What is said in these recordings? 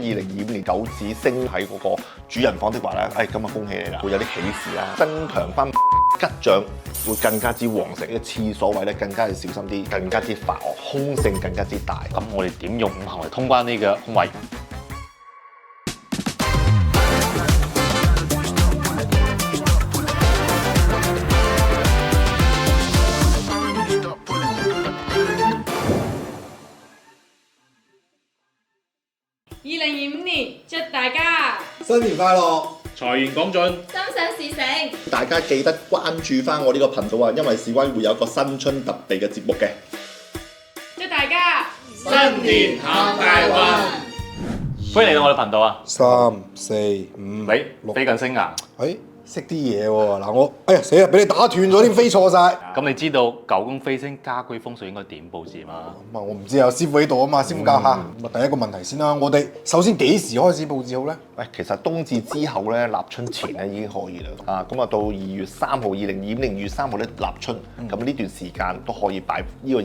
2025年九紫星喺嗰個主人房的話咧，咁啊恭喜你啦，會有啲喜事啦，增強翻吉祥，會更加之旺盛。呢個廁所位咧更加要小心啲，更加之發惡，凶性更加之大。咁我哋點用五行嚟通關呢個空位？2025年，祝大家新年快樂！財源廣進，心想事成。大家記得關注翻我呢個頻道啊，因為事關會有一個新春特備嘅節目嘅。祝大家新年行大運！歡迎嚟到我哋頻道啊！ 3、4、5，喂，飛緊星啊！識啲嘢喎嗱，我死啦，俾你打斷咗添，飛錯晒。咁你知道九宮飛星家居風水應該點佈置嗎？咁啊，我唔知有師傅喺度啊嘛，師傅教下。咁啊，第一個問題先啦，我哋首先幾時開始佈置好咧？其實冬至之後咧，立春前咧已經可以啦。咁啊，到2月3號，2025年2月3號咧立春，咁呢段時間都可以擺呢個2025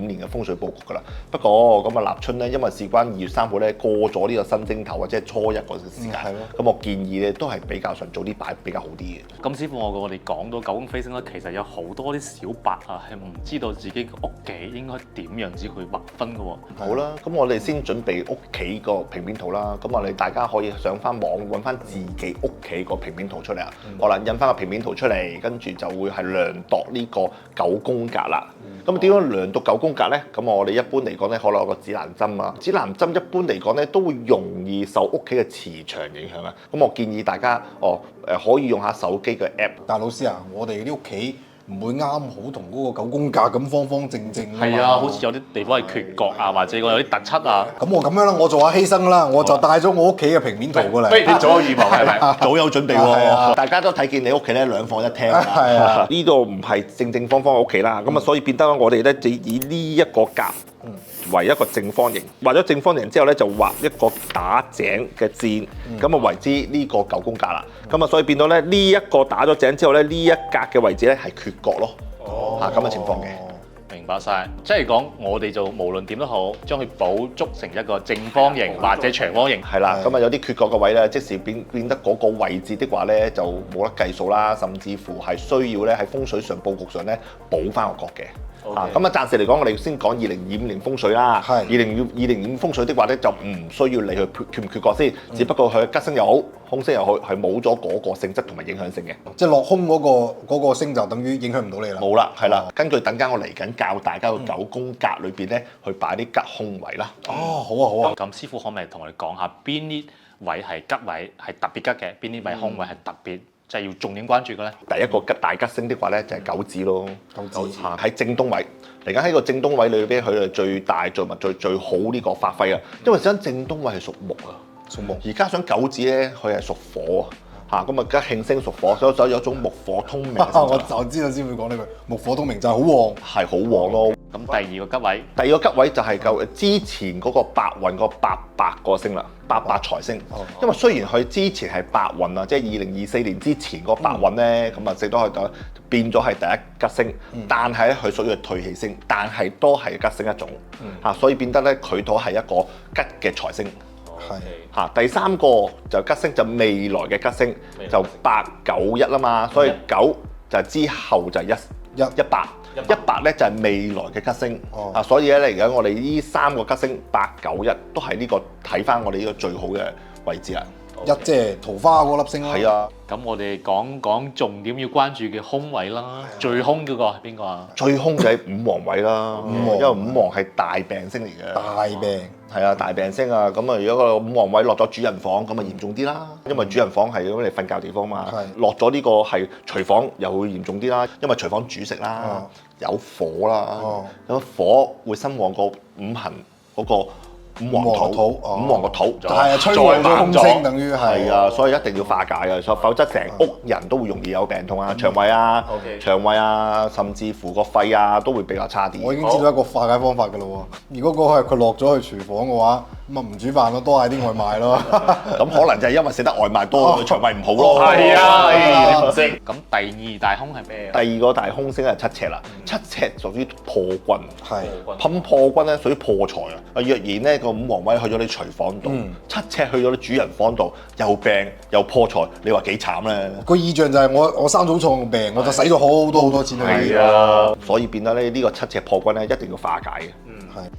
年嘅風水佈局噶啦。不過咁啊，立春咧，因為事關2月3號咧過咗呢個新正頭或者係初一嗰陣時間，咁我建議咧都係比較上早啲擺比較好啲嘅。咁師傅，我哋講到九宮飛星咧，其實有好多啲小白啊，係唔知道自己屋企應該點樣子去劃分嘅喎。好啦，咁我哋先準備屋企個平面圖啦。咁我哋大家可以上翻網揾翻自己屋企個平面圖出嚟啊。好啦，印翻個平面圖出嚟，跟住就會係量度呢個九宮格啦。咁點樣量度九宮格咧？咁我哋一般嚟講咧，可能有個指南針啊。指南針一般嚟講咧，都會容易受屋企嘅磁場影響啊。咁我建議大家可以用下手機嘅 app。但老師啊，我哋啲屋企唔會啱好同嗰個九宮格咁方方正正。係啊，好似有啲地方係缺角啊，或者有啲突出啊。咁我咁樣啦，我做下犧牲啦，我就帶咗我屋企嘅平面圖過嚟。不如你早有預謀係咪？早有準備喎，大家都睇見你屋企咧兩房一廳啊，呢度唔係正正方方嘅屋企啦，咁啊所以變得我哋咧就以呢一個格為一個正方形，畫咗正方形之後咧就畫一個打井嘅箭，咁啊為之呢個九宮格啦，咁啊所以變到咧呢一個打咗井之後咧呢一格嘅位置咧係缺角咯，咁嘅情況嘅。明白晒，即係講我哋就無論點都好，將佢補足成一個正方形或者長方形。係啦，咁啊有啲缺角嘅位咧，即時變得嗰個位置的話咧，就冇得計數啦，甚至乎係需要咧喺風水上佈局上咧補翻個角嘅。咁啊暫時嚟講，我哋先講2025年風水啦。係2025風水的話咧，就唔需要理佢缺唔缺角先，只不過佢吉星又好，凶星又好，係冇咗嗰個性質同埋影響性嘅。即係落空嗰個星就等於影響唔到你啦。冇啦，係啦。根據等間我嚟緊教大家個九宮格裏邊咧，去擺啲吉凶位啦。好啊好啊。咁師傅可唔可以同我哋講下邊啲位係吉位係特別吉嘅，邊啲位凶位係特別即係要重點關注嘅咧？第一個大吉星的話咧，就係九紫咯。九紫喺正東位，嚟緊喺個正東位裏邊，佢係最大、最密、最好呢個發揮啊！因為想正東位係屬木啊，屬木。而加上九紫咧，佢係屬火啊，咁啊而家慶星屬火，所以有一種木火通明。我就知道先會講呢句，木火通明就係好旺，係好旺咯。咁第二個吉位，第二個吉位就係之前嗰個白運個八個星啦，八財星。因為雖然佢之前係白運啊，即係2024年之前嗰白運咧，咁啊，直到佢變咗係第一吉星，但係咧佢屬於係退氣星，但係都係吉星一種所以變得咧佢都係一個吉嘅財星。第三個就吉星就未來嘅吉星就891啦嘛，所以9就之後就係100咧就係未來嘅吉星所以咧嚟緊我哋呢三個吉星891都係呢個睇翻我哋呢個最好嘅位置啦。即係桃花嗰粒星啦。係啊，咁我哋講重點要關注嘅凶位啦，最凶嗰個係邊個啊？最凶就係五黃位啦，因為五黃係大病星嚟嘅。大病係啊，大病星啊，咁啊如果個五黃位落咗主人房，咁啊嚴重啲啦，因為主人房係咁你瞓覺地方嘛，落咗呢個係廚房又會嚴重啲啦，因為廚房煮食啦，有火啦，咁火會生旺個五行嗰個。五黃個土，係吹旺咗空星，等於係啊，所以一定要化解嘅，否則成屋人都會容易有病痛啊，腸胃啊，甚至乎個肺啊都會比較差啲。我已經知道一個化解方法㗎啦喎，如果嗰個係佢落咗去廚房嘅話，咁啊唔煮飯咯，多嗌啲外賣咯。咁可能就係因為食得外賣多，腸胃唔好咯。係啊，你唔識。咁第二大兇係咩？第二個大兇星係七赤啦，七赤屬於破軍。係噴破軍咧屬於破財啊！若然咧個五黃位去咗你廚房度，七赤去咗你主人房度，又病又破財，你話幾慘咧？個意象就係我生早創病，我就使咗好多錢去醫。係啊，所以變得咧呢個七赤破軍咧一定要化解嘅。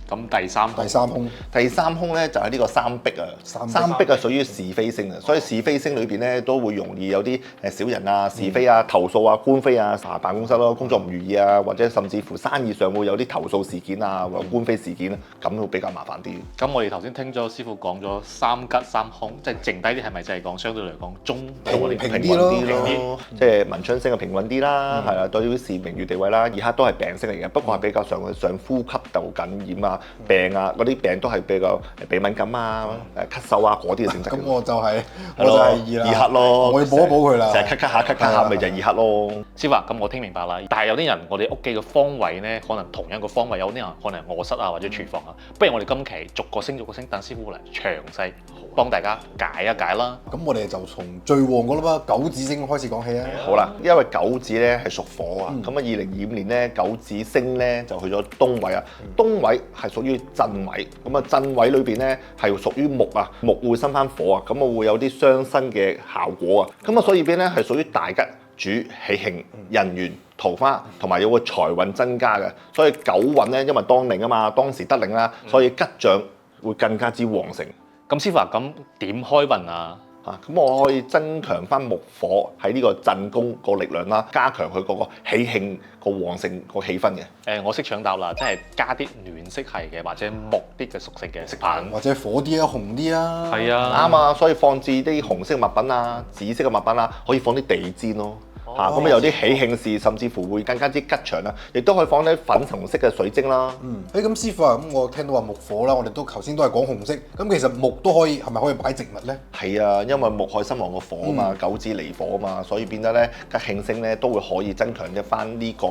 咁第三第三兇，第三兇咧就係呢個三碧啊，三碧啊屬於是非星啊，所以是非星裏邊咧都會容易有啲小人啊、是非啊、投訴啊、官非啊、辦公室咯、工作唔如意啊，或者甚至乎生意上會有啲投訴事件啊，或者官非事件啊，咁會比較麻煩啲。咁我哋頭先聽咗師傅講咗三吉三兇，即係剩低啲係咪就係講相對嚟講中平平啲咯穩啲咯，即係文昌星係平穩啲啦，係啦，對於是名譽地位啦，二黑都係病星嚟嘅，不過係比較上呼吸道感染啊、病啊嗰啲病都係比較鼻敏感啊、咳嗽啊嗰啲嘅性質。咁我就係二黑咯，我要補一補佢啦。成日咳咳下，咪就係二黑咯。師傅，咁我聽明白啦。但係有啲人，我哋屋企嘅方位咧，可能同一個方位，有啲人可能係臥室啊或者廚房啊。不如我哋今期逐個星，等師傅嚟詳細幫大家解一解啦。咁我哋就從最旺嗰粒啦，九紫星開始講起啊。好啦，因為九紫咧係屬火啊，咁啊2025年咧九紫星咧就去咗東位啊，東位係屬於震位，咁啊震位裏邊咧係屬於木啊，木會生翻火啊，咁啊會有啲傷身嘅效果啊，咁啊所以邊咧係屬於大吉。主喜慶、人緣、桃花，同埋有個財運增加嘅，所以九運咧，因為當令啊嘛，當時得令啦，所以吉祥會更加之旺盛。咁師傅啊，咁點開運啊？咁我可以增強翻木火喺呢個震宮個力量啦，加強佢嗰個喜慶個旺盛個氣氛嘅。我識搶答啦，即係加啲暖色系嘅或者木啲嘅屬性嘅飾品，或者火啲啊、紅啲啊。係啊，啱啊，所以放置啲紅色物品啊、紫色嘅物品啊，可以放啲地氈咯。咁有啲喜慶事，甚至乎會更加之吉祥啦，亦都可以放啲粉紅色嘅水晶啦。咁師傅啊，咁我聽到話木火啦，我哋都頭先都係講紅色，咁其實木都可以係咪可以擺植物咧？係啊，因為木海生旺個火啊嘛，九紫離火啊嘛，所以變得咧吉慶星咧都會可以增強一翻呢個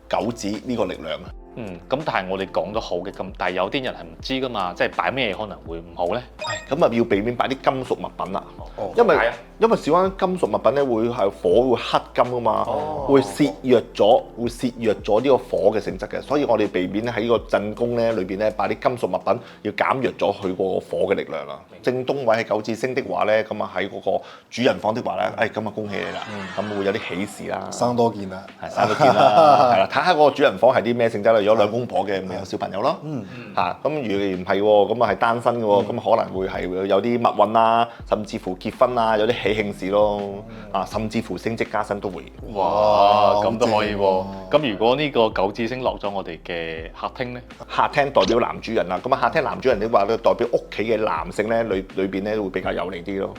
九紫呢個力量啊。咁但係我哋講咗好嘅，咁但係有啲人係唔知噶嘛，即係擺咩可能會唔好咧？咁啊要避免擺啲金屬物品啦，點解啊？因為少翻金屬物品咧會係火會克金啊嘛，會削弱咗呢個火嘅性質嘅，所以我哋避免喺呢個震宮咧裏邊咧擺啲金屬物品，要減弱咗佢個火嘅力量啦。正東位係九紫星的話咧，咁啊喺嗰個主人房的話咧，咁啊恭喜你啦，咁會有啲喜事啦，生多件啦，生多件啦，係啦，睇下嗰個主人房係啲咩性質啦。如果兩公婆嘅，咪有小朋友咯，咁如果唔係喎，咁啊係單身嘅喎，咁可能會係有啲密運啊，甚至乎結婚啊，有啲喜慶事咯，甚至乎升職加薪都會。哇，咁都可以喎。咁如果呢個九紫星落咗我哋嘅客廳咧？客廳代表男主人啦，咁啊客廳男主人的話咧，代表屋企嘅男性咧，裏邊咧會比較有利啲咯。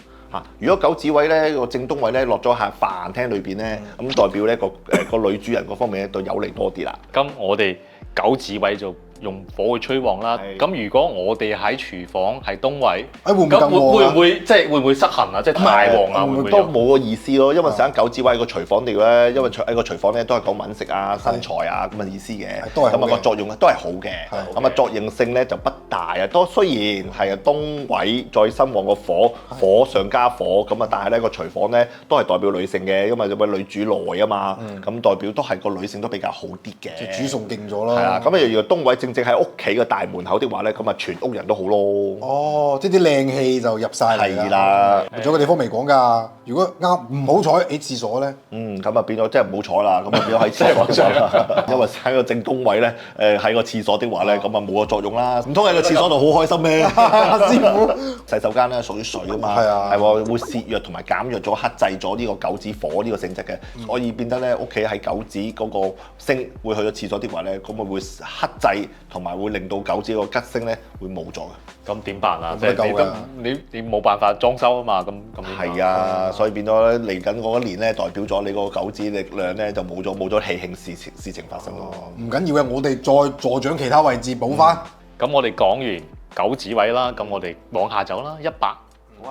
如果九紫位咧個正東位咧落咗喺飯廳裏邊咧，咁代表咧個女主人嗰方面咧都有利多啲啦。咁我哋九紫位就用火去催旺啦。咁如果我哋喺廚房係東位，咁會唔會即係會唔會失衡啊？即係太旺啊？會唔會都冇個意思咯，因為成間九紫位個廚房地咧，因為喺個廚房咧都係講揾食啊、身材啊咁嘅意思嘅，咁啊個作用都係好嘅，咁啊作用性咧就不大啊。都雖然係東位再生旺個火，火上加火咁啊，但係咧個廚房咧都係代表女性嘅，因為有位女主內啊嘛，咁代表都係個女性都比較好啲嘅。即係煮餸勁咗啦。係啊，咁啊如果東位正喺屋企嘅大門口的話咧，咁啊全屋人都好咯。即係啲靚氣就入晒嚟啦。係啦，仲有個地方未講㗎。如果啱唔好彩喺廁所咧，咁啊變咗真係唔好彩啦。咁啊變咗喺廁所啦，因為喺個正東位咧，喺個廁所的話咧，咁啊冇個作用啦。唔通喺個廁所度好開心咩？師傅，洗手間咧屬於水啊嘛，係喎，會削弱同埋減弱咗克制咗呢個九紫火呢個性質嘅，所以變得咧屋企喺九紫嗰個星會去咗廁所的話咧，咁啊會克制同埋會令到九紫個吉星咧會冇咗嘅。咁點辦啊？即係你冇辦法裝修啊嘛，咁係啊，所以變咗嚟緊嗰一年咧，代表咗你個九紫力量咧就冇咗喜慶事情發生咯。唔緊要嘅，我哋再助長其他位置補翻。咁我哋講完九紫位啦，咁我哋往下走啦，18。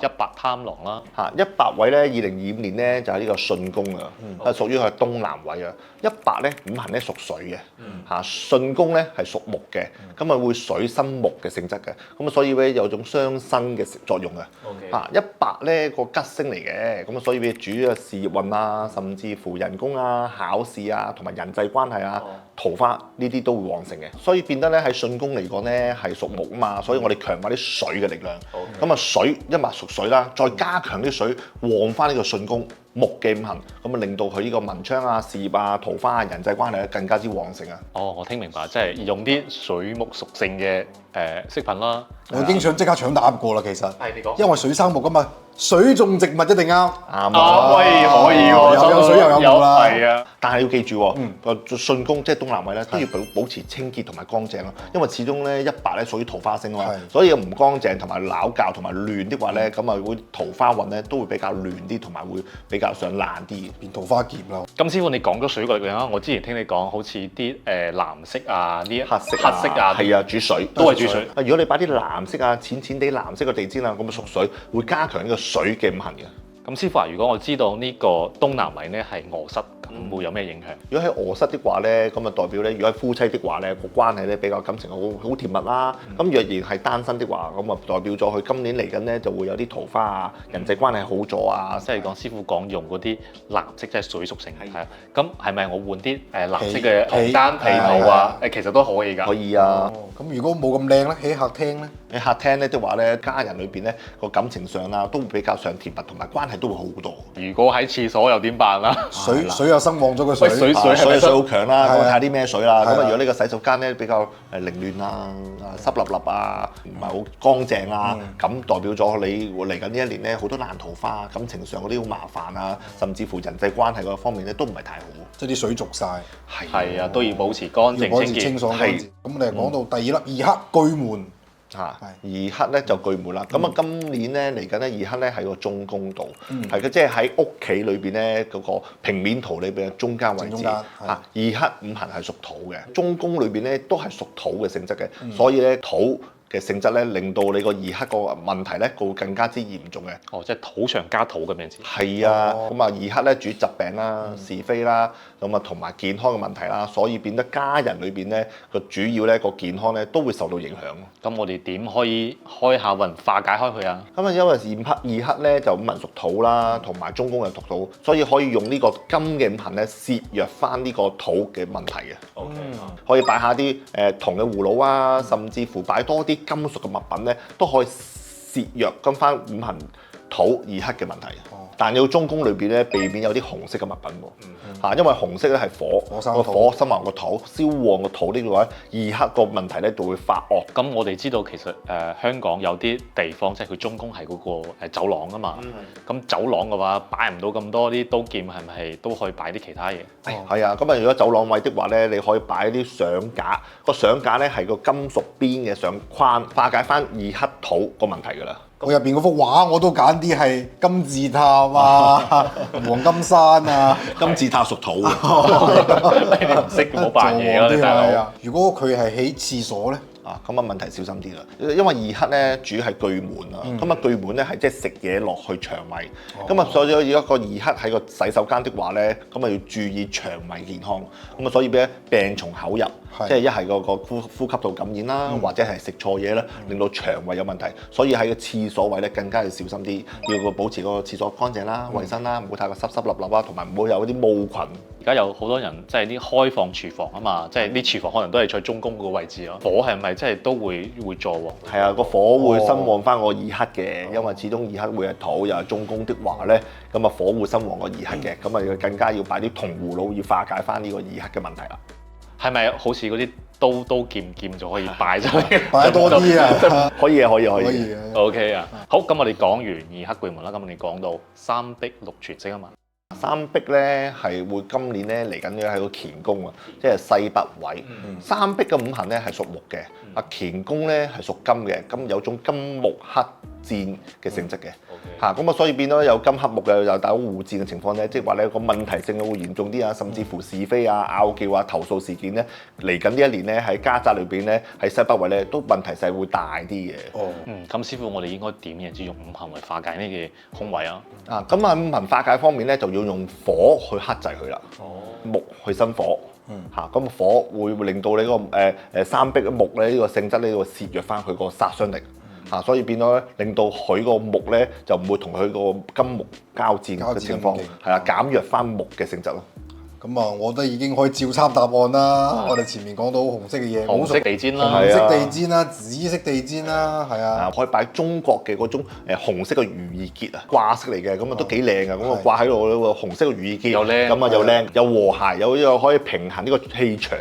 100貪狼啦，嚇100位咧，2025年咧就係呢個巽宮啊，係屬於佢東南位啊。100咧五行咧屬水嘅，嚇巽宮咧係屬木嘅，咁啊會水生木嘅性質嘅，咁啊所以咧有種相生嘅作用啊。嚇100咧個吉星嚟嘅，咁啊所以咧主嘅事業運啊，甚至乎人工啊、考試啊，同埋人際關係啊、桃花呢啲都會旺盛嘅，所以變得咧喺巽宮嚟講咧係屬木啊嘛，所以我哋強化啲水嘅力量。咁啊水一脈屬水啦，再加強啲水旺翻呢個巽宮。木嘅五行，咁啊令到佢呢個文昌啊、事業啊、桃花啊、人際關係咧更加之旺盛啊！哦，我聽明白，即係用啲水木屬性嘅飾品啦。我已經想即刻搶答過啦，其實。係你講。因為水生木噶嘛，水種植物一定啱。啱啊，可以喎，有水又有木啦。係啊，但係要記住喎，個巽宮即係東南位咧，都要保持清潔同埋乾淨咯。因為始終咧100咧屬於桃花星啊嘛，所以唔乾淨同埋撈教同埋亂的話咧，咁啊會桃花運咧都會比較亂啲，同埋會比較上爛啲，變桃花劫啦。咁師傅你講咗水個力量啊，我之前聽你講好似啲藍色啊、呢黑色啊，係啊，主水都係主水。如果你擺啲藍色啊、淺淺地藍色嘅地氈啊，咁啊屬水，會加強呢個水嘅五行嘅。咁師傅啊，如果我知道呢個東南位咧係臥室，咁會有咩影響？如果喺臥室的話咧，咁啊代表咧，如果係夫妻的話咧，個關係咧比較感情好甜蜜啦。咁若然係單身的話，咁啊代表咗佢今年嚟緊咧就會有啲桃花啊，人際關係好咗啊。即係講師傅講用嗰啲藍色，即係水屬性係啊。咁係咪我換啲藍色嘅床單被套啊？其實都可以㗎。可以啊。咁如果冇咁靚咧，喺客廳咧？喺客廳咧的話咧，家人裏邊咧個感情上啊，都會比較上甜蜜，同埋關係都會好好多。如果喺廁所又點辦啦？水又生旺咗個水，水好強啦。咁係啊睇下啲咩水啦。咁啊，如果呢個洗手間咧比較凌亂啊、濕立立啊，唔係好乾淨啊，咁代表咗你嚟緊呢一年咧好多爛桃花，感情上嗰啲好麻煩啊，甚至乎人際關係嗰方面咧都唔係太好。即係啲水濁晒，係啊，都要保持乾淨要保持清潔。清爽乾淨。咁我哋講到第二粒二黑巨門。二黑咧就巨門啦，咁啊今年咧嚟緊咧二黑咧喺個中宮度，係嘅，即係喺屋企裏邊咧嗰個平面圖裏邊嘅中間位置。二黑五行係屬土嘅，中宮裏邊咧都係屬土嘅性質嘅，所以咧土嘅性質咧，令到你個二黑個問題咧，會更加之嚴重嘅。哦，即係土上加土咁樣子。係啊，咁啊二黑咧主疾病啦、是非啦，咁啊同埋健康嘅問題啦，所以變得家人裏邊咧個主要咧個健康咧都會受到影響。咁我哋點可以開下運化解開佢啊？咁啊，因為二黑咧就五行屬土啦，同埋中宮又屬土，所以可以用呢個金嘅五行咧攝弱翻呢個土嘅問題嘅。可以擺下啲銅嘅葫蘆啊，甚至乎擺多啲金屬嘅物品咧，都可以攝弱跟翻五行土二黑嘅問題。但要中宮裏邊咧，避免有啲紅色嘅物品喎。因為紅色咧係火，個火生旺個土，燒旺個土呢個話，二黑個問題咧就會發惡。咁我哋知道其實香港有啲地方即係佢中宮係嗰個走廊啊嘛。咁走廊嘅話擺唔到咁多啲刀劍，係咪都可以擺啲其他嘢？係啊，咁啊如果走廊位的話咧，你可以擺啲相架，個相架咧係個金屬邊嘅相框，化解翻二黑土個問題㗎啦。我入邊嗰幅畫我都揀啲係金字塔啊、黃金山啊。金字塔屬土嘅，你哋唔識冇扮嘢咯，你大佬。如果佢係喺廁所咧？咁啊問題小心啲啦，因為二黑咧主要係巨門啊，咁啊巨門咧係即係食嘢落去腸胃，咁啊所以如果個二黑喺個洗手間的話咧，咁啊要注意腸胃健康，咁啊所以咧病從口入，即係一係個呼吸道感染啦，或者係食錯嘢啦，令到腸胃有問題，所以喺個廁所位咧更加要小心啲，要保持個廁所乾淨啦、衞生啦，唔好太過濕濕立立啦，同埋唔好有啲毛菌。而家有好多人即係啲開放廚房啊嘛，即係啲廚房可能都係在中宮嗰個位置咯。火係咪即係都會助旺？係啊，個火會生旺翻個二黑嘅，因為始終二黑會係土，又係中宮的話咧，咁啊火會生旺個二黑嘅，咁啊更加要擺啲銅葫蘆，要化解翻呢個二黑嘅問題啦。係咪好似嗰啲刀劍就可以擺咗？擺多啲啊！可以啊。OK 啊，好，咁我哋講完二黑巨門啦，咁我哋講到三碧祿存星啊嘛。三壁咧係會今年咧嚟緊嘅係個乾宮啊，即係西北位。三壁嘅五行咧係屬木嘅，乾宮咧係屬金嘅，咁有種金木克戰嘅性質嘅。咁啊，所以變咗有金克木嘅又打互戰嘅情況咧，即係話咧個問題性會嚴重啲啊，甚至乎是非啊、拗撬啊、投訴事件咧，嚟緊呢一年咧喺家宅裏邊咧喺西北位咧都問題性會大啲嘅。咁師傅，我哋應該點樣先用五行嚟化解呢個空位啊？咁啊五行化解方面咧就要用火去克制佢啦，木去生火。咁火會令到你個三壁木咧呢個性質呢個削弱翻佢個殺傷力。所以變咗咧，令到佢個木咧就唔會同佢個金木交戰嘅情況，係啦，減弱翻木嘅性質咯。咁啊，我覺得已經可以照參答案啦。我哋前面講到紅色嘅嘢，紅色地氈啦，紅色地氈啦，紫色地氈啦，係啊，可以擺中國嘅嗰種紅色嘅如意結啊，掛飾嚟嘅，咁啊都幾靚嘅，咁啊掛喺度呢個紅色嘅如意結，又靚，咁啊又靚又和諧，又可以平衡呢個氣場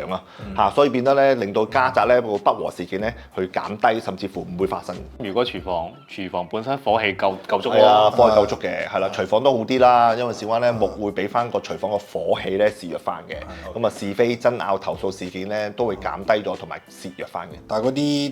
啊，所以變得咧令到家宅咧個不和事件咧去減低，甚至乎唔會發生。如果廚房本身火氣夠足係啊，火氣夠足嘅，係啦，廚房都好啲啦，因為事關咧木會俾翻個廚房個火氣咧示弱翻嘅，咁啊是非爭拗投訴事件咧都會減低咗同埋示弱翻嘅。但係嗰啲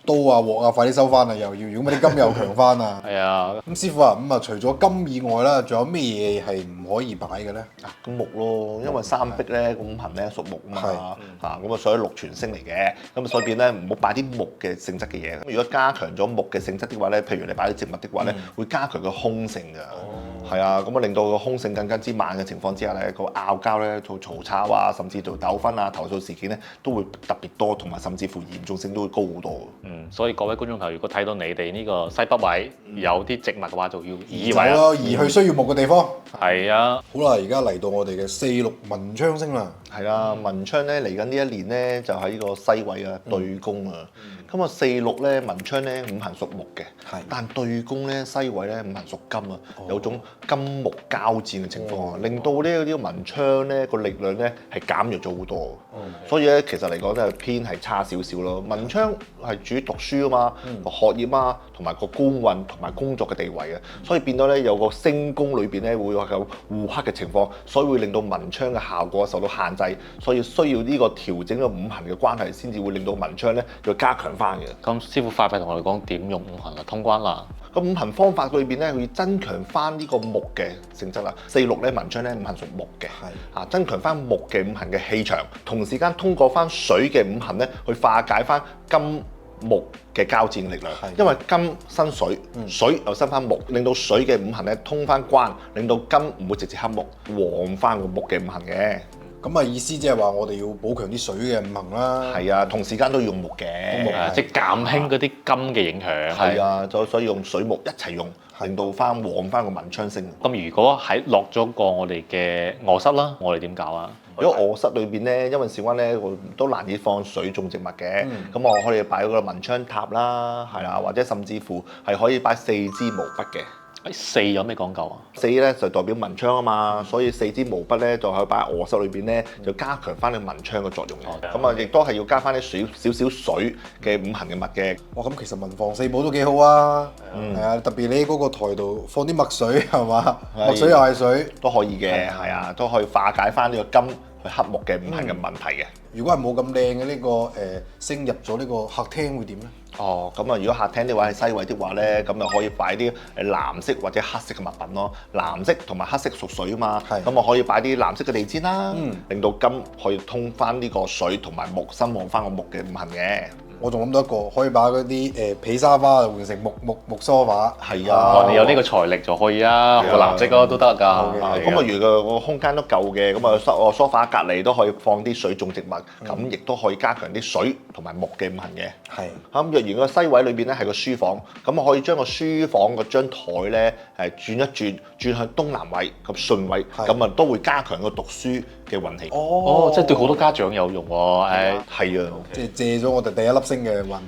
刀啊鑊啊，快啲收翻啊！又要如果啲金又強翻啊！係啊，咁師傅啊，咁啊除咗金以外啦，仲有咩嘢係唔可以擺嘅咧？咁木咯，因為三壁咧五行咧屬木啊嘛，咁啊所以六全星嚟嘅，咁所以變咧唔好擺啲木嘅性質嘅嘢。咁如果加強咗木嘅性質的話咧，譬如你擺啲植物的話咧，會加強個兇性㗎。係啊，咁啊令到個兇性更加之猛嘅情況之下咧，個拗交咧做嘈吵啊，甚至做糾紛啊、投訴事件咧都會特別多，同埋甚至乎嚴重性都會高好多。所以各位觀眾朋友，如果睇到你哋呢個西北位有啲植物嘅話，就要移走咯，移去需要木嘅地方。係啊，好啦，而家嚟到我哋嘅4、6文昌星啦。係啦，文昌咧嚟緊呢一年咧就喺呢個西位啊對宮啊，咁啊4、6咧文昌咧五行屬木嘅，但對宮咧西位咧五行屬金啊，有種金木交戰嘅情況啊，令到呢個文昌咧個力量咧係減弱咗好多，所以咧其實嚟講咧偏係差少少咯。文昌係主讀書啊嘛，學業啊，同埋個官運同埋工作嘅地位啊，所以變到咧有個星宮裏邊咧會有互克嘅情況，所以會令到文昌嘅效果受到限制，所以需要呢個調整個五行嘅關係，先至會令到文昌咧要加強翻嘅。咁師傅快同我哋講點用五行啦，通關啦。個五行方法裏邊咧，會增強翻呢個木嘅性質啦。4、6咧文昌咧五行屬木嘅，增強翻木嘅五行嘅氣場，同時間通過翻水嘅五行咧，去化解翻金木嘅交戰力量。因為金生水，水又生翻木，令到水嘅五行咧通翻關，令到金唔會直接克木，旺翻個木嘅五行嘅。咁啊意思即係話我哋要補強啲水嘅五行啦。係啊，同時間都要用木嘅，即係減輕嗰啲金嘅影響。係啊，所以用水木一齊用，令到翻旺翻個文昌星。咁如果喺落咗個我哋嘅臥室啦，我哋點搞啊？如果臥室裏邊咧，因為事關咧，我都難以放水種植物嘅，咁我可以擺嗰個文昌塔啦，係啦，或者甚至乎係可以擺4支毛筆嘅。四有咩講究啊？4咧就代表文昌啊嘛，所以4支毛筆咧就可以擺喺臥室裏邊咧，就加強翻你文昌嘅作用嘅。咁啊，亦都係要加翻啲少少水嘅五行嘅物嘅。哇，咁其實文房四寶都幾好啊。係啊，特別你嗰個台度放啲墨水係嘛，墨水又係水都可以嘅，係啊，都可以化解翻呢個金去克木嘅五行嘅問題嘅。如果係冇咁靚嘅呢個升入咗呢個客廳會點咧？咁啊，如果客廳的話係西位的話咧，咁就可以擺啲藍色或者黑色嘅物品咯。藍色同埋黑色屬水啊嘛，咁啊可以擺啲藍色嘅地氈啦，令到金可以通翻呢個水同埋木，生旺翻個木嘅五行嘅。我仲諗到一個，可以把嗰啲皮沙發換成木梳化。係啊，你有呢個財力就可以啊，個藍色咯都得㗎。咁啊，如果個空間都夠嘅，咁啊梳化隔離都可以放啲水種植物，咁亦都可以加強啲水同埋木嘅五行嘅。係。咁若然個西位裏邊咧係個書房，咁啊可以將個書房嗰張台咧轉一轉，轉向東南位咁順位，咁啊都會加強個讀書嘅運氣。即係對好多家長有用喎。係啊，即係借咗我哋第一粒星嘅運。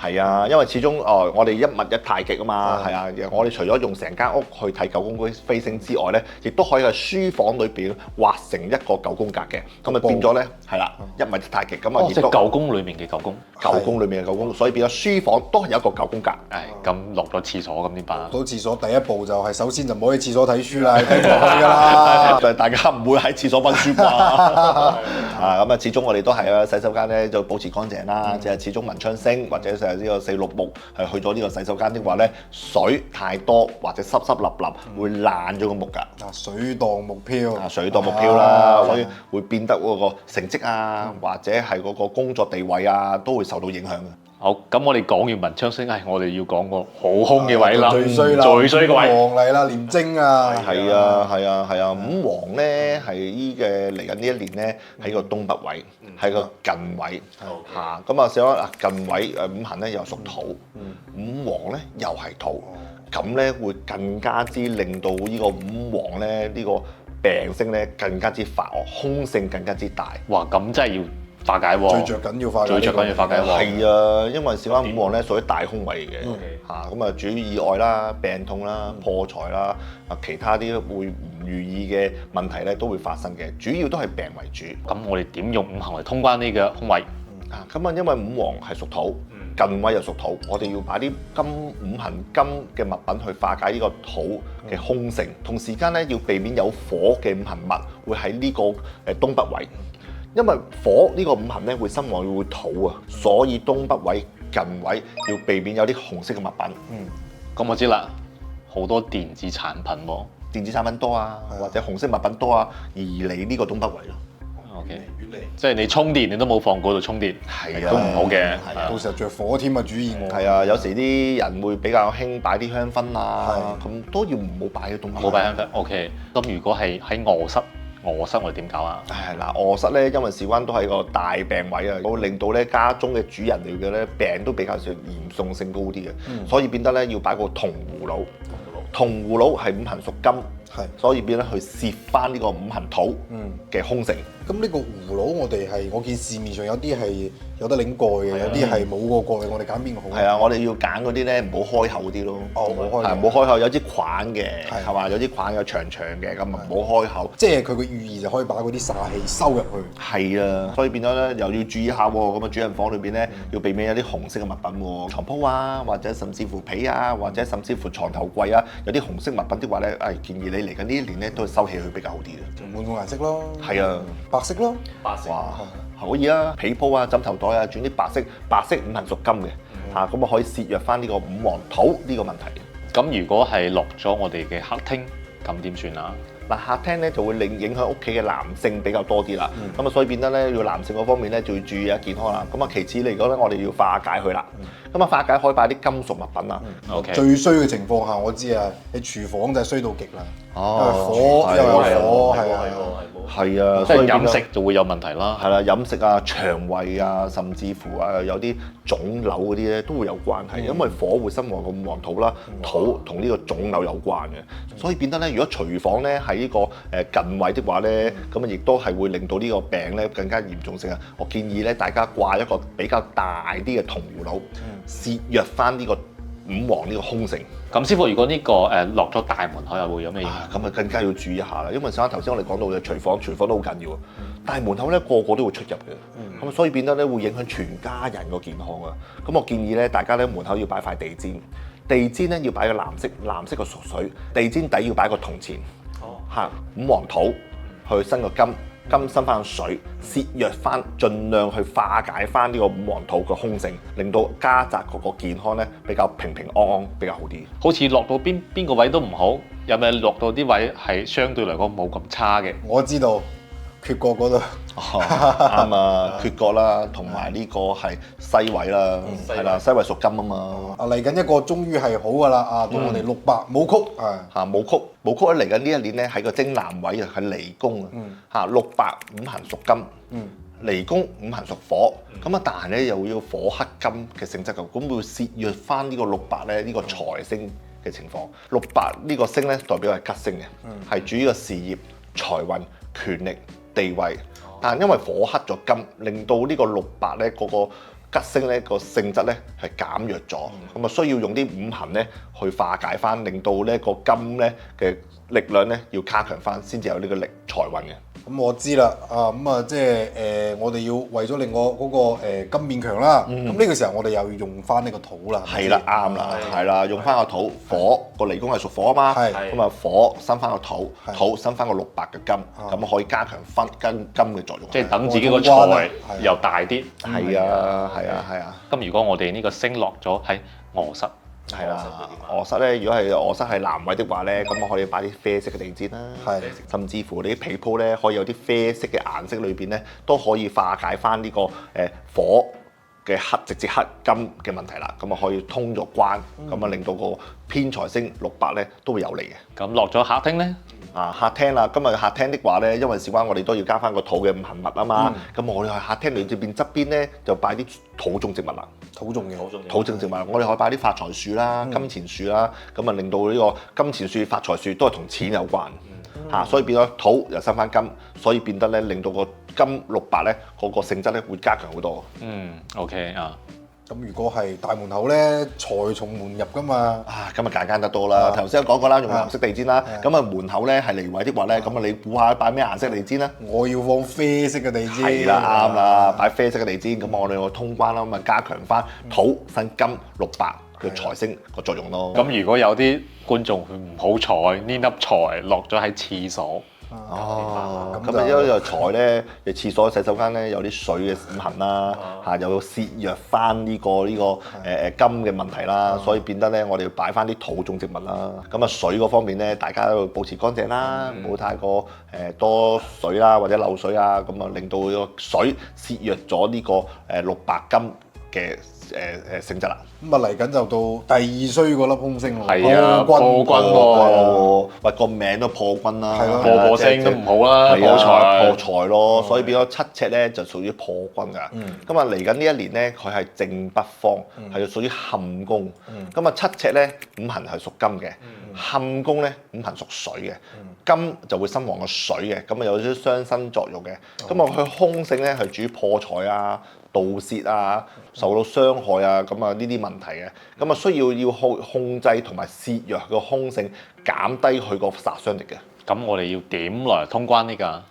係啊，因為始終我哋一物一太極啊嘛，係啊，我哋除咗用成間屋去睇九宮飛星之外咧，亦都可以喺書房裏邊畫成一個九宮格嘅，咁啊變咗咧係啦，一米太極咁啊，即係九宮裏面嘅九宮。九宮裏面嘅九宮，所以變咗書房都係有一個九宮格。咁落咗廁所咁點辦啊？到廁所第一步就係首先就唔好喺廁所睇書啦，睇唔落去㗎啦。就係大家唔會喺廁所温書啩？啊咁啊，始終我哋都係啊，洗手間咧就保持乾淨啦。即係始終文昌星或者係呢個四綠木係去咗呢個洗手間的話咧，水太多或者濕濕立立會爛咗個木㗎。水當木漂，水當木漂啦，所以會變得嗰個成績啊，或者係嗰個工作地位啊，都會受到影響嘅。好，咁我哋講完文昌星，我哋要講個好空嘅位啦，最衰啦，最衰嘅位。五黃嚟啦，廉貞啊，係啊，五黃咧係依嘅嚟緊呢一年咧喺個東北位，係個近位嚇。咁啊，小安近位五行咧又屬土，五黃咧又係土，咁咧會更加之令到呢個五黃咧呢個病星咧更加之發惡，凶性更加之大。哇！咁真係要化解喎，最着緊要化解，最着緊要化解喎。係啊，因為小安五黃咧屬於大凶位嘅嚇，咁啊主要意外啦、病痛啦、破財啦，啊其他啲會唔如意嘅問題咧都會發生嘅，主要都係病為主。咁我哋點用五行嚟通關呢個空位？咁啊，因為五黃係屬土，近位又屬土，我哋要擺啲五行金嘅物品去化解呢個土嘅凶性，同時間咧要避免有火嘅五行物會喺呢個東北位。因為火呢個五行咧會生旺會土啊，所以東北位近位要避免有啲紅色嘅物品。咁我知啦，好多電子產品喎，電子產品多啊，或者紅色物品多啊，而嚟呢個東北位咯。OK，即係你充電你都冇放嗰度充電，係啊，都唔好嘅。到時候着火添啊，主意我。係啊，有時啲人會比較興擺啲香薰啊，咁都要唔好擺嘅東北。冇擺香薰。OK，咁如果係喺臥室我哋點搞啊？係嗱，臥室咧，因為事關都係個大病位啊，會令到咧家中嘅主人嚟嘅咧病都比較上嚴重性高啲嘅，所以變得咧要擺個銅葫蘆。銅葫蘆係五行屬金，所以變得去攝翻呢個五行土嘅凶性。咁呢個葫蘆我見市面上有啲係有得擰蓋嘅，有啲係冇個蓋嘅，我哋揀邊個好？係啊，我哋要揀嗰啲咧唔好開口啲咯。冇開口，有啲框嘅，係嘛？有啲框有長長嘅，咁啊唔好開口。即係佢個寓意就可以把嗰啲煞氣收入去。係啊，所以變咗咧又要注意下喎。咁啊，主人房裏邊咧要避免有啲紅色嘅物品喎，床鋪啊，或者甚至乎被啊，或者甚至乎床頭櫃啊，有啲紅色物品的話咧，建議你嚟緊呢一年咧都係收起佢比較好啲嘅。換個顏色咯。係啊，白色咯。哇，可以啊，被鋪啊、枕頭袋啊，轉啲白色五行屬金嘅嚇，咁啊可以節約翻呢個五黃土呢個問題。咁如果係落咗我哋嘅客廳，咁點算啊？嗱，客廳咧就會影響屋企嘅男性比較多啲啦，咁啊所以變得咧要男性嗰方面咧就要注意下健康啦。咁啊其次嚟講咧，我哋要化解佢啦。咁啊化解可以擺啲金屬物品啦。OK。最衰嘅情況下，我知啊，你廚房就係衰到極啦。火又有火，係啊，即係飲食就會有問題啦。係啦，飲食啊、腸胃啊，甚至乎啊有啲腫瘤嗰啲咧都會有關係，因為火會生旺個五黃土啦，土同呢個腫瘤有關嘅，所以變得咧，如果廚房咧喺呢個近位的話咧，咁啊亦都係會令到呢個病咧更加嚴重性啊！我建議咧大家掛一個比較大啲嘅銅葫蘆，節約翻呢個五黃呢個凶性。咁師傅，如果呢個落咗大門口又會有咩影響？咁啊更加要注意一下啦，因為頭先我哋講到嘅廚房都好緊要啊。大門口咧個個都會出入嘅，咁所以變得咧會影響全家人個健康啊。咁我建議咧大家咧門口要擺塊地氈，地氈咧要擺個藍色嘅屬水，地氈底要擺個銅錢，五黃土去生個金生翻水，節約翻，盡量去化解翻呢個五黃土嘅凶性，令到家宅嗰個健康咧比較平安，比較好啲。好似落到邊個位都唔好，有咪落到啲位係相對嚟講冇咁差嘅？我知道。缺角嗰度，啱啊！缺角啦，同埋呢個係西位啦，係啦，西位屬金啊嘛。嚟緊一個終於係好噶啦，到我哋600武曲武曲咧嚟緊呢一年咧喺個正南位啊，係離宮啊，600五行屬金，離宮五行屬火，咁啊但係咧又要火克金嘅性質嘅，咁會節約翻呢個600咧呢個財星嘅情況。600呢個星咧代表係吉星嘅，係主要嘅事業、財運、權力、地位，但係因為火克咗金，令到呢個600咧嗰個吉星咧個性質咧係減弱咗，咁啊需要用啲五行咧去化解翻，令到呢個金咧嘅力量咧要加強翻，先至有呢個力財運嘅。咁我知啦，即係我哋要為咗令我嗰個金變強啦，咁呢個時候我哋又要用翻呢個土啦。係啦，啱啦，係啦，用翻個土，火個離宮係屬火啊嘛，咁啊火生翻個土，土生翻個6白嘅金，咁可以加強分金嘅作用。即係等自己個財又大啲。係啊，係啊，係啊。咁如果我哋呢個星落咗喺臥室，係啦，臥室咧，如果係臥室係南位的話咧，咁我可以擺啲啡色嘅地氈啦，甚至乎你啲被鋪咧，可以有啲啡色嘅顏色裏邊咧，都可以化解翻呢個火嘅黑直接黑金嘅問題啦。咁啊可以通咗關，咁啊令到個偏財星6白咧都會有利嘅。咁落咗客廳咧？客廳啦，今日客廳的話咧，因為事關我哋都要加翻個土嘅五行物啊嘛，咁我哋喺客廳裏邊側邊咧就擺啲土種植物啦。土種植物，我哋可以擺啲發財樹啦、金錢樹啦，咁啊令到呢個金錢樹、發財樹都係同錢有關嚇，所以變咗土又生翻金，所以變得咧令到個金6白咧嗰個性質咧會加強好多。OK 啊。咁如果係大門口咧，財從門入噶嘛。咁啊簡單得多啦。頭先講過啦，用藍色地氈啦。咁啊門口咧係離位的話咧，咁啊你估下擺咩顏色地氈啦？我要放啡色嘅地氈。係啦，啱啦，擺啡色嘅地氈，咁我哋個通關啦，咁啊加強翻土生金6白嘅財星個作用咯。咁如果有啲觀眾佢唔好彩，呢粒財落咗喺廁所。咁啊，因為財咧，廁所洗手間咧有啲水嘅五行啦，又要削弱翻呢個金嘅問題啦，所以變得咧我哋要擺翻啲土種植物啦。咁啊水嗰方面咧，大家都要保持乾淨啦，唔好太過多水啦或者漏水啊，咁啊令到個水削弱咗呢個6白金嘅性質啦。咁啊嚟緊就到第2衰嗰粒空星咯，係啊，破軍喎，喂個名都破軍啦，破星都唔好啦，破財咯，所以變咗7赤咧就屬於破軍㗎。咁啊嚟緊呢一年咧，佢係正北方，係屬於坎宮。咁啊7赤咧五行係屬金嘅，坎宮咧五行屬水嘅，金就會生旺個水嘅，咁啊有啲傷身作用嘅。咁啊佢空性咧係主破財啊、盜竊啊、受到傷害啊，咁啊呢啲問題嘅，咁啊需要控制同埋削弱個空性，減低佢個殺傷力嘅。咁我哋要點來通關呢個？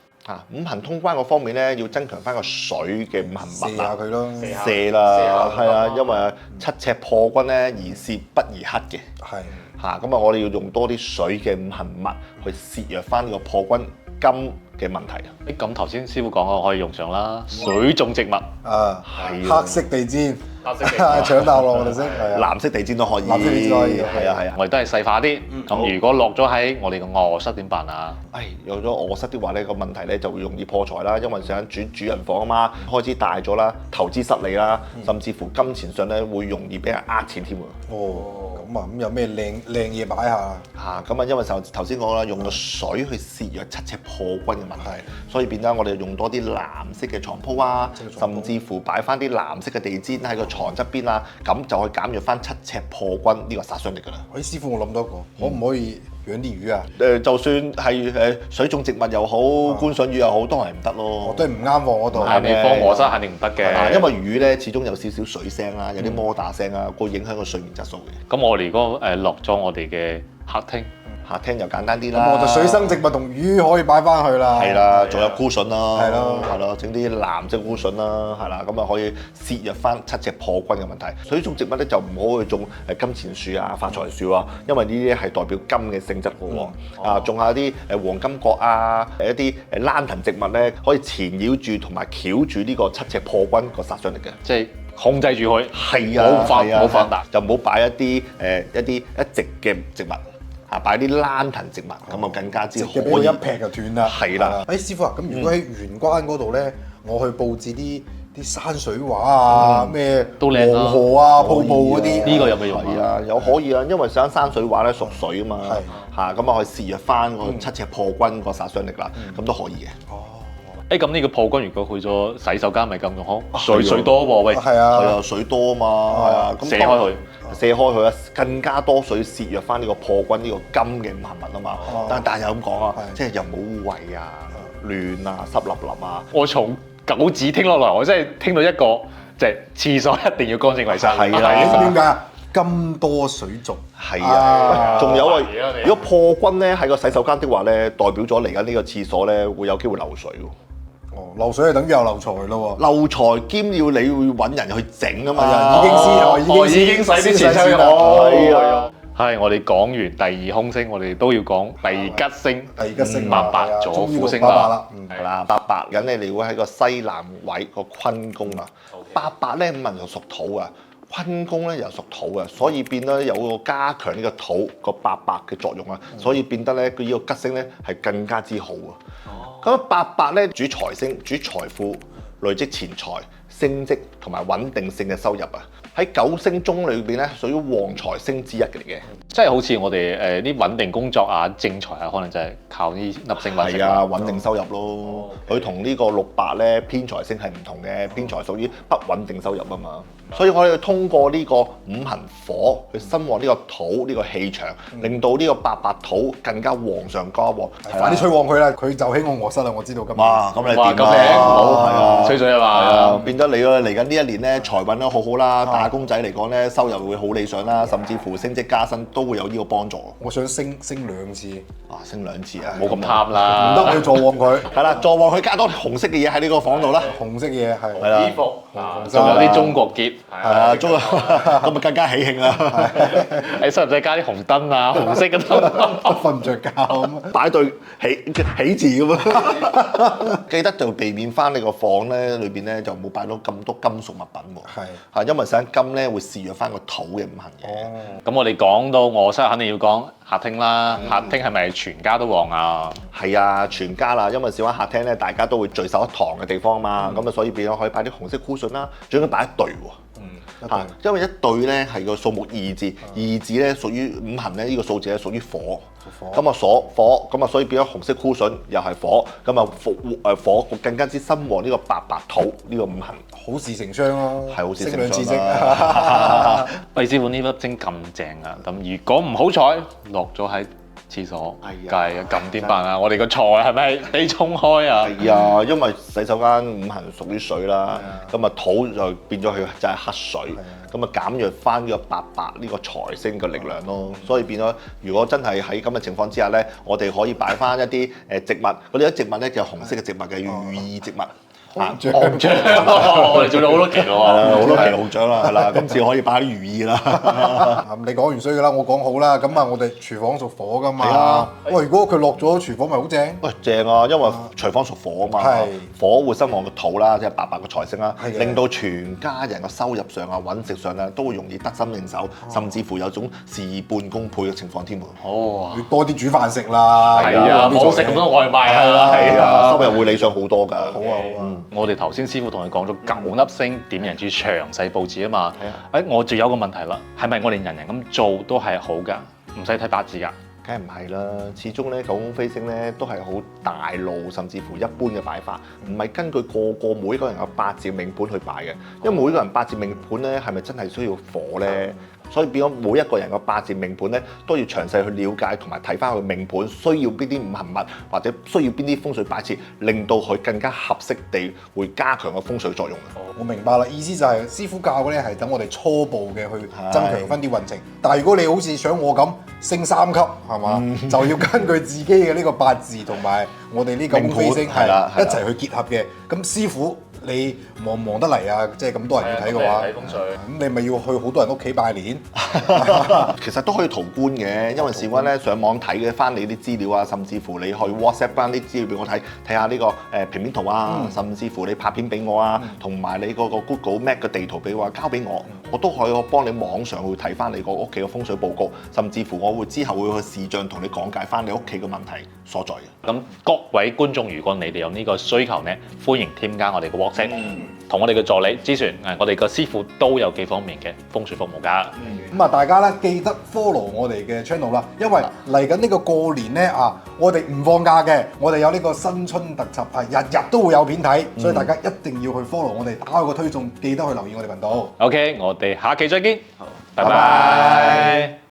五行通關嗰方面咧，要增強翻個水嘅五行物下佢咯，射啦，係啊，因為7赤破軍咧，宜泄不宜克嘅。係咁啊，我哋要用多啲水嘅五行物去削弱翻呢個破軍金嘅問題。咁頭先師傅講我可以用上啦，水種植物黑色地氈，搶大浪我哋識，藍色地氈都可以，藍色地氈可以，係啊，我哋都係細化啲。咁如果落咗喺我哋個臥室點辦啊？有咗臥室的話咧，個問題咧就會容易破財啦，因為想轉主人房啊嘛，開支大咗啦，投資失利啦，甚至乎金錢上咧會容易俾人呃錢添喎。咁有咩靚嘢擺下？咁啊，因為頭先講啦，用個水去削弱7赤破軍嘅問題，所以變咗我哋用多啲藍色嘅床鋪啊，甚至乎擺翻啲藍色嘅地氈喺個床側邊啊，咁就可以減弱翻7赤破軍呢個殺傷力㗎啦。師傅，我諗到一個，可唔可以養啲魚啊？就算係水種植物又好，觀賞魚又好，都係唔得咯。都係唔啱放嗰度。你放臥室肯定唔得嘅，因為魚咧始終有少少水聲啦，有啲摩打聲啊，會影響個睡眠質素嘅。咁我哋如果落咗我哋嘅客廳。客廳就簡單啲啦，咁我就水生植物同魚可以擺翻去啦。係啦，仲有菇筍啦，係咯，整啲藍色菇筍啦，係啦，咁啊可以削弱翻7赤破軍嘅問題。水種植物咧就唔好去種金錢樹啊、發財樹啊，因為呢啲係代表金嘅性質嘅喎。種下啲黃金葛啊，一啲蘭藤植物咧，可以纏繞住同埋翹住呢個7赤破軍個殺傷力嘅。即係控制住佢，係啊，冇放大，就唔好擺一啲一直嘅植物。擺啲蘭藤植物，咁啊更加之可以。俾一劈就斷啦。係啦。師傅啊，咁如果喺玄關嗰度咧，我去佈置啲山水畫啊，咩黃河啊、瀑布嗰啲，呢個有冇用啊？有可以啊，因為山水畫咧屬水啊嘛，咁啊可以削弱翻個7赤破軍個殺傷力啦，咁都可以嘅。咁呢個破軍如果去咗洗手間咪咁仲好？水多喎，喂。係啊，水多啊嘛，係啊，射開佢。射開佢啊，更加多水削弱翻呢個破軍呢個金嘅五行物啊嘛。但係又咁講啊，即係又冇污穢啊、亂啊、濕立立啊。我從九字聽落來，我真係聽到一個即係廁所一定要乾淨衞生。係啦點解？咁多水族。係啊，仲有啊係啊，如果破軍咧喺個洗手間的話咧，代表咗嚟緊呢個廁所咧會有機會漏水喎。哦，漏水係等於有漏財咯喎。漏財兼要你會揾人去整啊嘛，已經洗啲錢出去。係啊。係，我哋講完第二凶星，我哋都要講第二吉星。第二吉星八白咗副星啦。係啦，八白緊咧，你會喺個西南位個坤宮啊。八白咧五行就屬土啊，坤宮咧又屬土啊，所以變得有個加強呢個土個八白嘅作用啊，所以變得咧佢呢個吉星咧係更加之好啊。咁八白咧主財星，主財富、累積錢財、升職同埋穩定性嘅收入啊。喺九星中裏邊咧，屬於旺財星之一嚟嘅。即係好似我哋啲穩定工作啊、正財啊，可能就係靠呢粒星運。係啊，穩定收入咯。佢同呢個六白咧偏財星係唔同嘅，偏財屬於不穩定收入啊嘛。所以我哋通過呢個五行火去生旺呢個土呢個氣場，令到呢個八白土更加旺上加旺。快啲吹旺佢啦！佢就喺我臥室啦，我知道今年。哇！咁你哇，咁掂啊？靚，好係啊，吹水啊係啊嘛。變咗你啦！嚟緊呢一年咧，財運都好好啦，打工仔嚟講咧，收入會好理想啦，甚至乎升職加薪都會有呢個幫助。我想升兩次，啊，升2次啊！冇咁貪啦。唔得我要助旺佢。係啦，助旺佢加多啲紅色嘅嘢喺呢個房度啦。紅色嘢係。係啦，衣服，仲有啲中國結。係啊，咁咪更加喜慶啦！你使唔使加啲紅燈啊？紅色嘅燈。瞓唔着覺咁。擺對喜字咁啊！記得就避免翻你個房咧，裏邊咧就冇擺到咁多金屬物品喎。係因為想金咧會示弱翻個土嘅五行嘅。咁我哋講到臥室，肯定要講客廳啦。客廳係咪全家都旺啊？係啊，全家啦，因為小間客廳咧，大家都會聚首一堂嘅地方嘛，咁啊，所以變咗可以擺啲紅色 cushion 啦，最緊要擺一對喎。因為一對咧係個數目2字，2字咧屬於五行咧，呢個數字咧屬於火。咁啊火，咁啊所以變咗紅色 cushion又係火，咁啊火更加之生旺呢個八白土呢個五行。好事成雙咯，係好事成升兩次雙職。啦。魏師傅呢粒星咁正啊！咁如果唔好彩落咗喺廁所，梗係咁點辦啊？我哋個財係咪被沖開啊？係啊，因為洗手間五行屬於水啦，咁啊土就變咗佢就係黑水，咁啊減弱翻呢個八白呢個財星嘅力量咯。所以變咗，如果真係喺咁嘅情況之下咧，我哋可以擺翻一啲植物，嗰啲植物咧叫紅色嘅植物嘅寓意植物。紅掌，我哋做咗好多期喎，好多期紅獎啦，係啦，今次可以擺啲寓意啦。你講完衰㗎啦，我講好啦。咁啊，我哋廚房屬火㗎嘛。係啊。喂，如果佢落咗廚房，咪好正。喂，正啊，因為廚房屬火啊嘛，係火會生旺個土啦，即係八白個財星啦，係嘅令到全家人嘅收入上啊、揾食上啊，都會容易得心應手，甚至乎有種事半功倍嘅情況添喎。哦，要多啲煮飯食啦。係啊，唔好食咁多外賣啊。係啊，收入會理想好多㗎。好啊好啊。我哋頭先師傅同你講咗9粒星點人住詳細佈置啊嘛。我仲有個問題啦，係咪我哋人人咁做都係好㗎？唔使睇八字㗎？梗係唔係啦，始終咧九宮飛星咧都係好大路，甚至乎一般嘅擺法，唔係根據個每個人嘅八字命盤去擺嘅，因為每個人八字命盤咧係咪真係需要火咧？所以變咗每一個人嘅八字命盤咧，都要詳細去了解同埋睇翻佢命盤需要邊啲五行物，或者需要邊啲風水擺設，令到佢更加合適地會加強個風水作用。我明白啦，意思就係師傅教嘅咧係等我哋初步嘅去增強翻啲運程。但係如果你好似想我咁升3級係嘛，就要根據自己嘅呢個八字同埋我哋呢個飛星係一齊去結合嘅。咁師傅你忙唔忙得嚟啊？即係咁多人要睇嘅話，睇風水，咁你咪要去好多人屋企拜年。其實都可以途觀嘅，因為事關咧上網睇嘅翻你啲資料啊，甚至乎你去 WhatsApp 翻啲資料俾我睇，睇下呢個平面圖啊，甚至乎你拍片俾我啊，同埋你嗰個 Google Map 嘅地圖俾我交俾我，我都可以幫你網上去睇翻你個屋企嘅風水報告，甚至乎我會之後會去視像同你講解翻你屋企嘅問題所在嘅。咁各位觀眾，如果你哋有呢個需求呢，歡迎添加我哋嘅 WhatsApp，同我哋嘅助理諮詢。我哋嘅師傅都有幾方面嘅風水服務㗎。咁啊，大家咧記得 follow 我哋嘅 channel 啦，因為嚟緊呢個過年咧啊，我哋唔放假嘅，我哋有呢個新春特輯啊，日日都會有片睇，所以大家一定要去 follow 我哋，打開個推送，記得去留意我哋頻道。OK，我哋下期再見，拜拜拜。